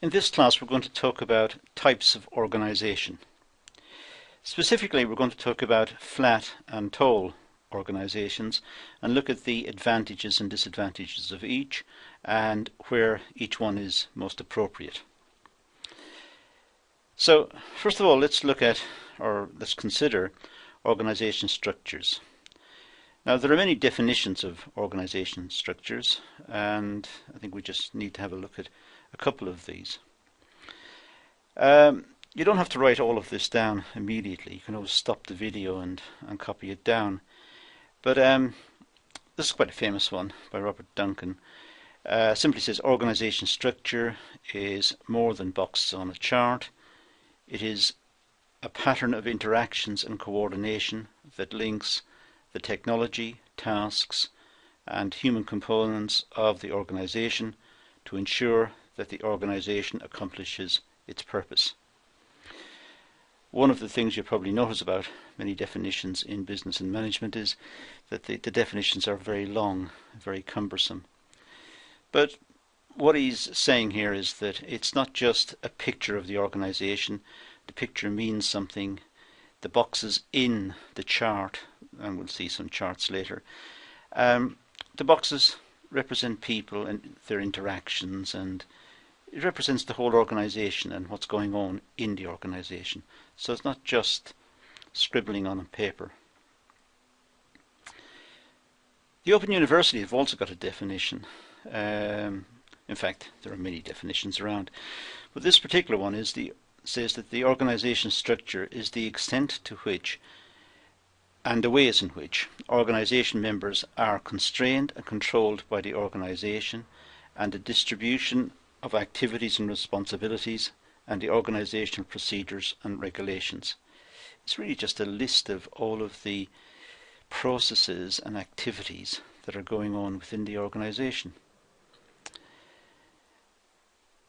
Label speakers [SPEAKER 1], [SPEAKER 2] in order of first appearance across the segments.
[SPEAKER 1] In this class we're going to talk about types of organisation. Specifically we're going to talk about flat and tall organisations and look at the advantages and disadvantages of each and where each one is most appropriate. So first of all let's consider organisation structures. Now there are many definitions of organisation structures and I think we just need to have a look at a couple of these. You don't have to write all of this down immediately. You can always stop the video and copy it down. But this is quite a famous one by Robert Duncan. Simply says organisation structure is more than boxes on a chart. It is a pattern of interactions and coordination that links the technology, tasks and human components of the organisation to ensure that the organisation accomplishes its purpose. One of the things you probably notice about many definitions in business and management is that the definitions are very long, very cumbersome. But what he's saying here is that it's not just a picture of the organisation. The picture means something. The boxes in the chart, and we'll see some charts later, the boxes represent people and their interactions, and it represents the whole organisation and what's going on in the organisation. So it's not just scribbling on a paper. The Open University have also got a definition. In fact, there are many definitions around, but this particular one says that the organisation structure is the extent to which and the ways in which organisation members are constrained and controlled by the organisation, and the distribution of activities and responsibilities and the organisational procedures and regulations. It's really just a list of all of the processes and activities that are going on within the organisation.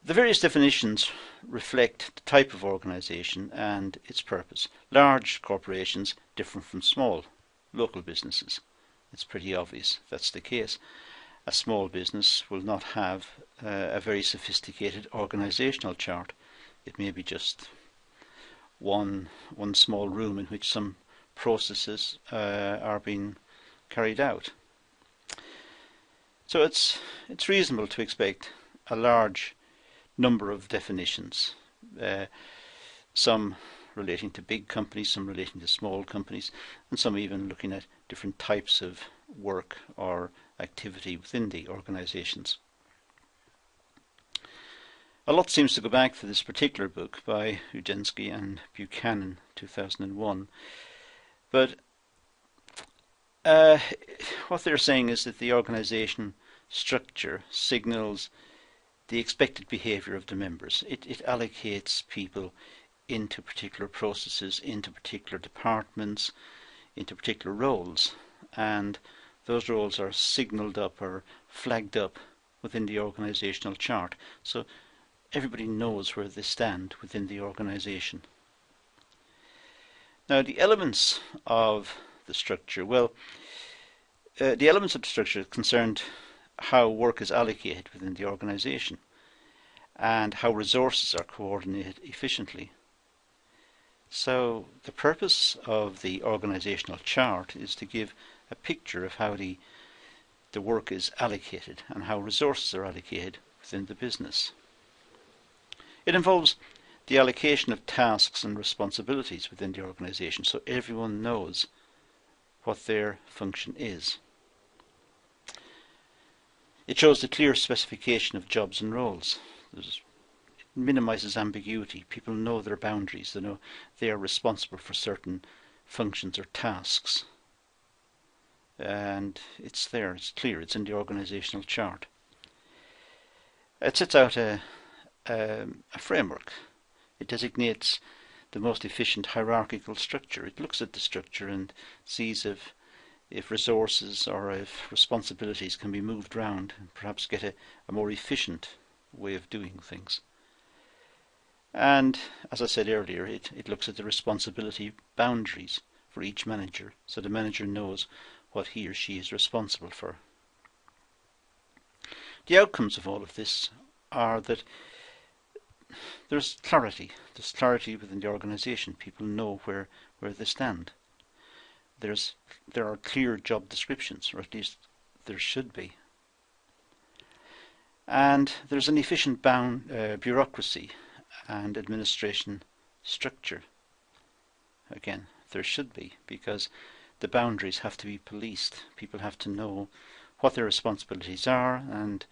[SPEAKER 1] The various definitions reflect the type of organisation and its purpose. Large corporations differ from small local businesses. It's pretty obvious that's the case. A small business will not have a very sophisticated organisational chart. It may be just one small room in which some processes are being carried out. So it's reasonable to expect a large number of definitions, some relating to big companies, some relating to small companies, and some even looking at different types of work or activity within the organisations. A lot seems to go back to this particular book by Huczynski and Buchanan, 2001. But what they're saying is that the organisation structure signals the expected behaviour of the members. It allocates people into particular processes, into particular departments, into particular roles, and those roles are signalled up or flagged up within the organisational chart. So everybody knows where they stand within the organisation. Now the elements of the structure, the elements of the structure concerned how work is allocated within the organisation and how resources are coordinated efficiently. So the purpose of the organisational chart is to give a picture of how the work is allocated and how resources are allocated within the business. It involves the allocation of tasks and responsibilities within the organisation so everyone knows what their function is. It shows the clear specification of jobs and roles. It minimises ambiguity. People know their boundaries. They know they are responsible for certain functions or tasks. And it's there, it's clear, it's in the organisational chart. It sets out a framework. It designates the most efficient hierarchical structure. It looks at the structure and sees if resources or if responsibilities can be moved around and perhaps get a more efficient way of doing things. And as I said earlier, it looks at the responsibility boundaries for each manager, so the manager knows what he or she is responsible for. The outcomes of all of this are that there's clarity. There's clarity within the organisation. People know where they stand. There are clear job descriptions, or at least there should be. And there's an efficient bureaucracy and administration structure. Again, there should be, because the boundaries have to be policed. People have to know what their responsibilities are, and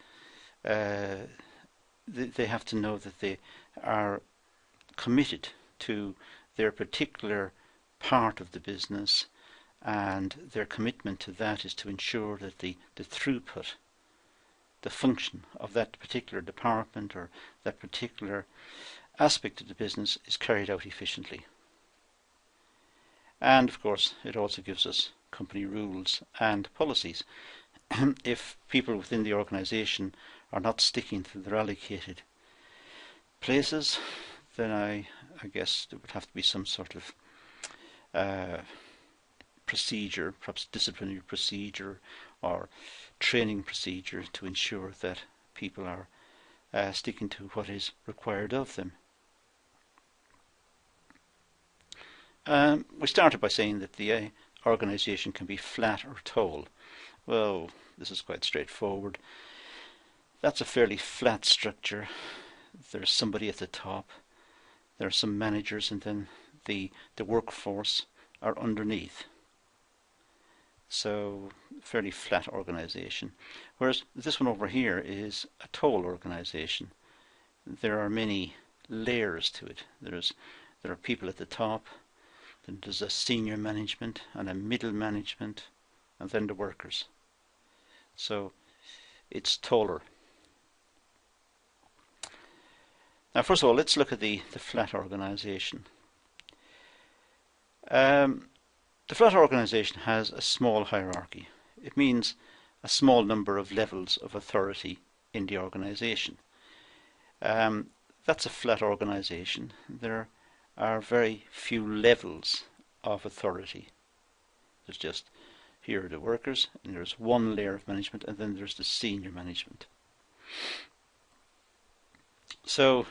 [SPEAKER 1] they have to know that they are committed to their particular part of the business, and their commitment to that is to ensure that the throughput, the function of that particular department or that particular aspect of the business is carried out efficiently. And of course, it also gives us company rules and policies. If people within the organisation are not sticking to their allocated places, then I guess there would have to be some sort of procedure, perhaps disciplinary procedure or training procedure, to ensure that people are sticking to what is required of them. We started by saying that the organisation can be flat or tall. Well, this is quite straightforward. That's a fairly flat structure. There's somebody at the top, there are some managers, and then the workforce are underneath. So, fairly flat organisation. Whereas this one over here is a tall organisation. There are many layers to it. There are people at the top, then there's a senior management and a middle management, and then the workers. So it's taller. Now, first of all, let's look at the flat organisation. The flat organisation has a small hierarchy. It means a small number of levels of authority in the organisation. That's a flat organisation. There are very few levels of authority. There's just, here are the workers, and there's one layer of management, and then there's the senior management. So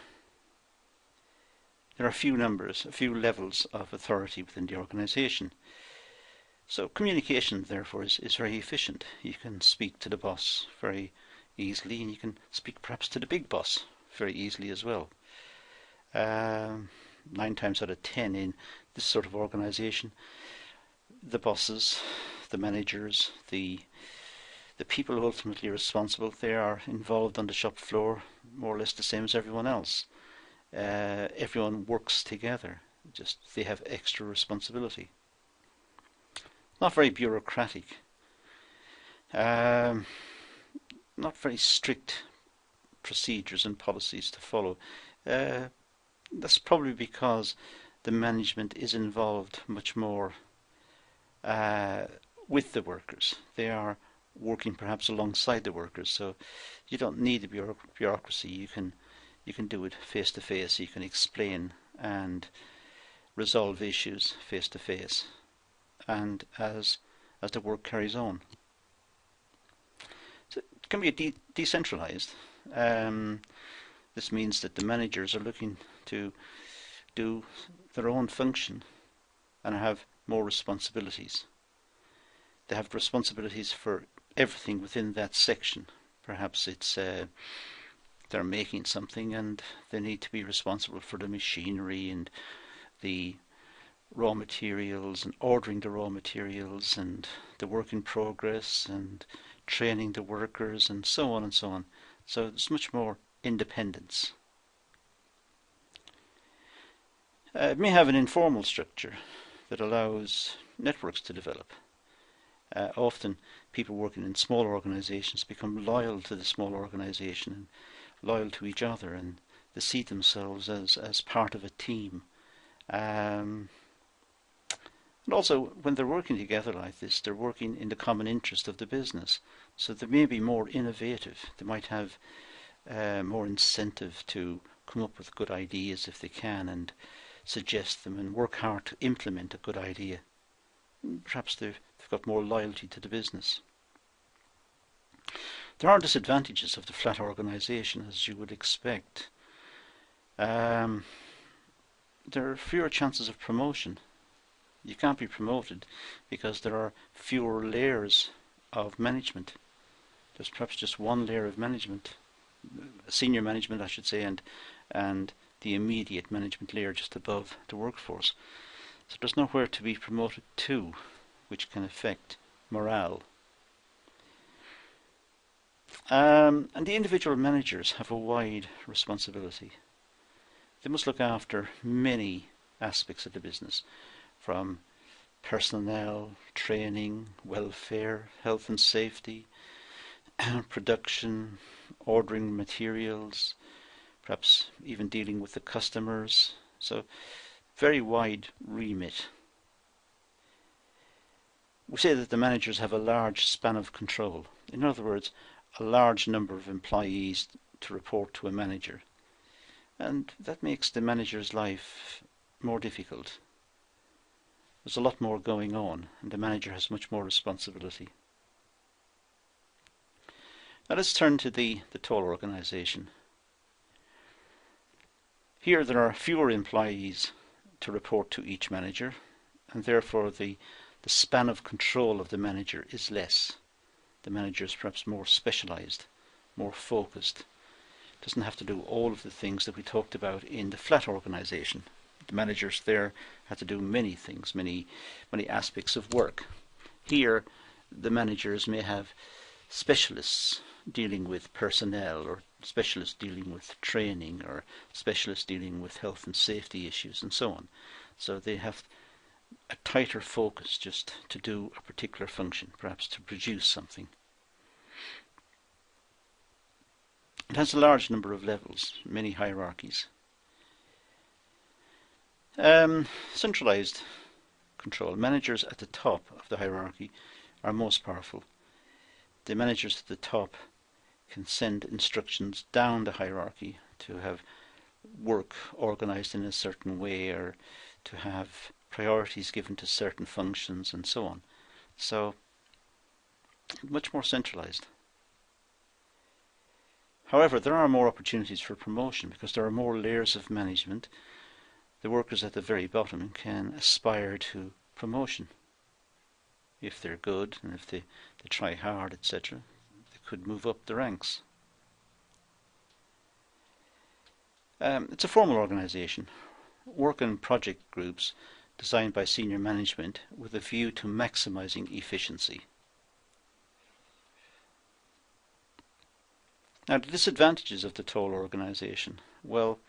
[SPEAKER 1] there are a few levels of authority within the organisation. So communication, therefore, is very efficient. You can speak to the boss very easily, and you can speak perhaps to the big boss very easily as well. 9 times out of 10 in this sort of organisation, the bosses, the managers, the people who ultimately are responsible, they are involved on the shop floor more or less the same as everyone else. Everyone works together, just they have extra responsibility. Not very bureaucratic, not very strict procedures and policies to follow. That's probably because the management is involved much more with the workers. They are working perhaps alongside the workers, so you don't need the bureaucracy. You can do it face to face. You can explain and resolve issues face to face, and as the work carries on. So it can be decentralized. This means that the managers are looking to do their own function and have more responsibilities. They have responsibilities for everything within that section. Perhaps it's they're making something and they need to be responsible for the machinery and the raw materials and ordering the raw materials and the work in progress and training the workers and so on and so on. So there's much more independence. It may have an informal structure that allows networks to develop. Often people working in small organisations become loyal to the small organisation and loyal to each other, and they see themselves as part of a team. And also, when they're working together like this, they're working in the common interest of the business. So they may be more innovative. They might have more incentive to come up with good ideas if they can, and suggest them and work hard to implement a good idea. Perhaps they've got more loyalty to the business. There are disadvantages of the flat organisation, as you would expect. Um, there are fewer chances of promotion. You can't be promoted because there are fewer layers of management. There's perhaps just one layer of management, senior management I should say, and the immediate management layer just above the workforce. So there's nowhere to be promoted to, which can affect morale. And the individual managers have a wide responsibility. They must look after many aspects of the business, from personnel, training, welfare, health and safety, production, ordering materials, perhaps even dealing with the customers. So, very wide remit. We say that the managers have a large span of control. In other words, a large number of employees to report to a manager. And that makes the manager's life more difficult. There's a lot more going on, and the manager has much more responsibility. Now let's turn to the total organisation. Here there are fewer employees to report to each manager, and therefore the span of control of the manager is less. The manager is perhaps more specialised, more focused. Doesn't have to do all of the things that we talked about in the flat organisation. The managers there had to do many things, many aspects of work. Here, the managers may have specialists dealing with personnel, or specialists dealing with training, or specialists dealing with health and safety issues, and so on. So they have a tighter focus just to do a particular function, perhaps to produce something. It has a large number of levels, many hierarchies. Centralized control. Managers at the top of the hierarchy are most powerful. The managers at the top can send instructions down the hierarchy to have work organized in a certain way, or to have priorities given to certain functions, and so on. So, much more centralized. However, there are more opportunities for promotion because there are more layers of management. The workers at the very bottom can aspire to promotion. If they're good and if they try hard, etc., they could move up the ranks. It's a formal organisation. Work and project groups designed by senior management with a view to maximising efficiency. Now, the disadvantages of the total organisation. Well,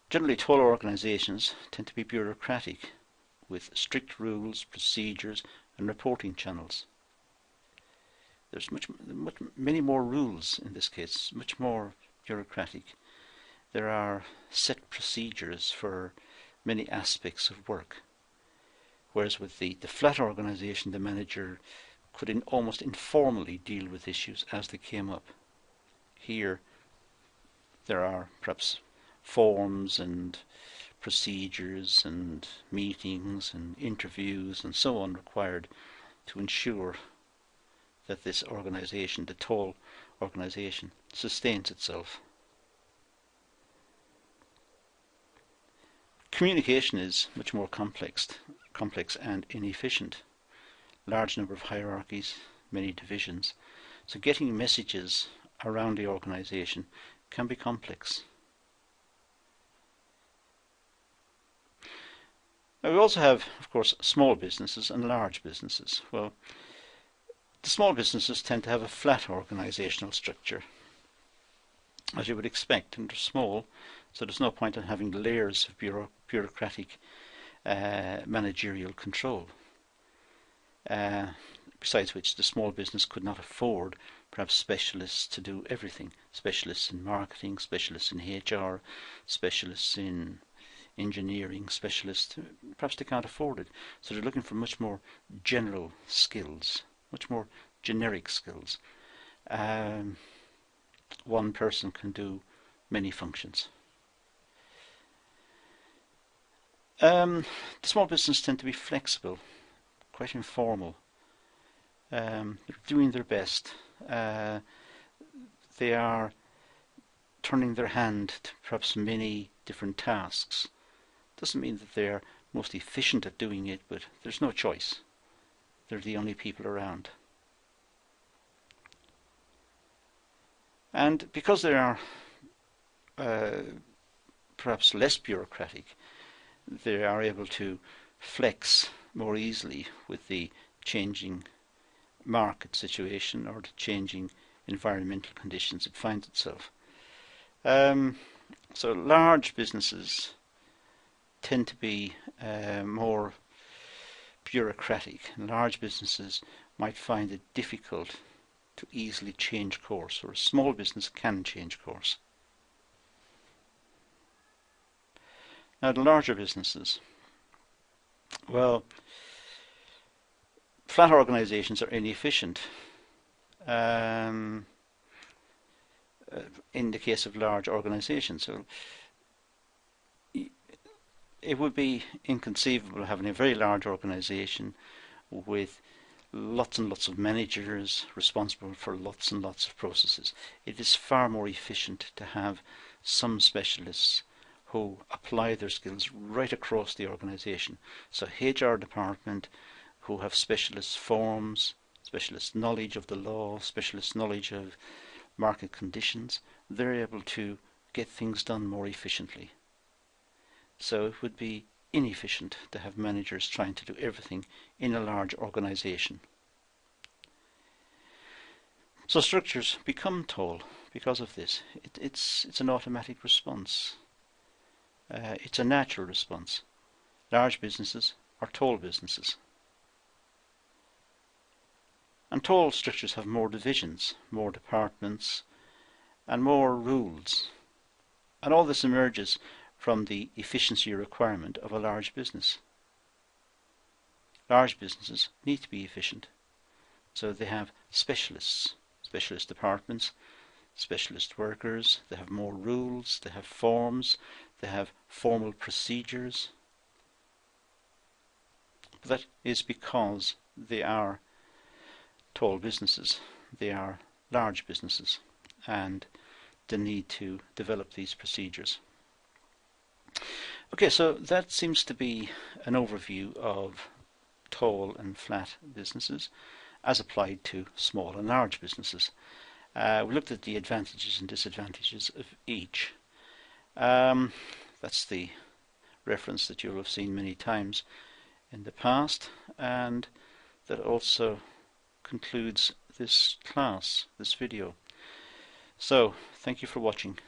[SPEAKER 1] generally total organisations tend to be bureaucratic, with strict rules, procedures and reporting channels. There's many more rules in this case, much more bureaucratic. There are set procedures for many aspects of work, whereas with the flat organisation, the manager could almost informally deal with issues as they came up. Here there are perhaps forms and procedures and meetings and interviews and so on required to ensure that this organisation, the tall organisation, sustains itself. Communication is much more complex and inefficient. Large number of hierarchies, many divisions. So getting messages around the organisation can be complex. Now we also have, of course, small businesses and large businesses. Well, the small businesses tend to have a flat organisational structure, as you would expect, and they're small, so there's no point in having layers of bureaucratic managerial control. Besides which, the small business could not afford perhaps specialists to do everything. Specialists in marketing, specialists in HR, specialists in engineering, specialists. Perhaps they can't afford it. So they're looking for much more general skills, much more generic skills. One person can do many functions. The small business tend to be flexible, quite informal. They're doing their best. They are turning their hand to perhaps many different tasks. Doesn't mean that they're most efficient at doing it, but there's no choice. They're the only people around. And because they are perhaps less bureaucratic, they are able to flex more easily with the changing market situation or the changing environmental conditions it finds itself. So large businesses tend to be more bureaucratic. Large businesses might find it difficult to easily change course, or a small business can change course. Now the larger businesses, well, flat organisations are inefficient in the case of large organisations. So it would be inconceivable having a very large organisation with lots and lots of managers responsible for lots and lots of processes. It is far more efficient to have some specialists who apply their skills right across the organisation. So HR department who have specialist forms, specialist knowledge of the law, specialist knowledge of market conditions, they're able to get things done more efficiently. So it would be inefficient to have managers trying to do everything in a large organisation. So structures become tall because of this. It's an automatic response. It's a natural response. Large businesses are tall businesses. And tall structures have more divisions, more departments, and more rules. And all this emerges from the efficiency requirement of a large business. Large businesses need to be efficient, so they have specialists, specialist departments, specialist workers, they have more rules, they have forms, they have formal procedures. That is because they are tall businesses, they are large businesses, and they need to develop these procedures. Okay, so that seems to be an overview of tall and flat businesses as applied to small and large businesses. We looked at the advantages and disadvantages of each. That's the reference that you'll have seen many times in the past, and that also concludes this class, this video. So, thank you for watching.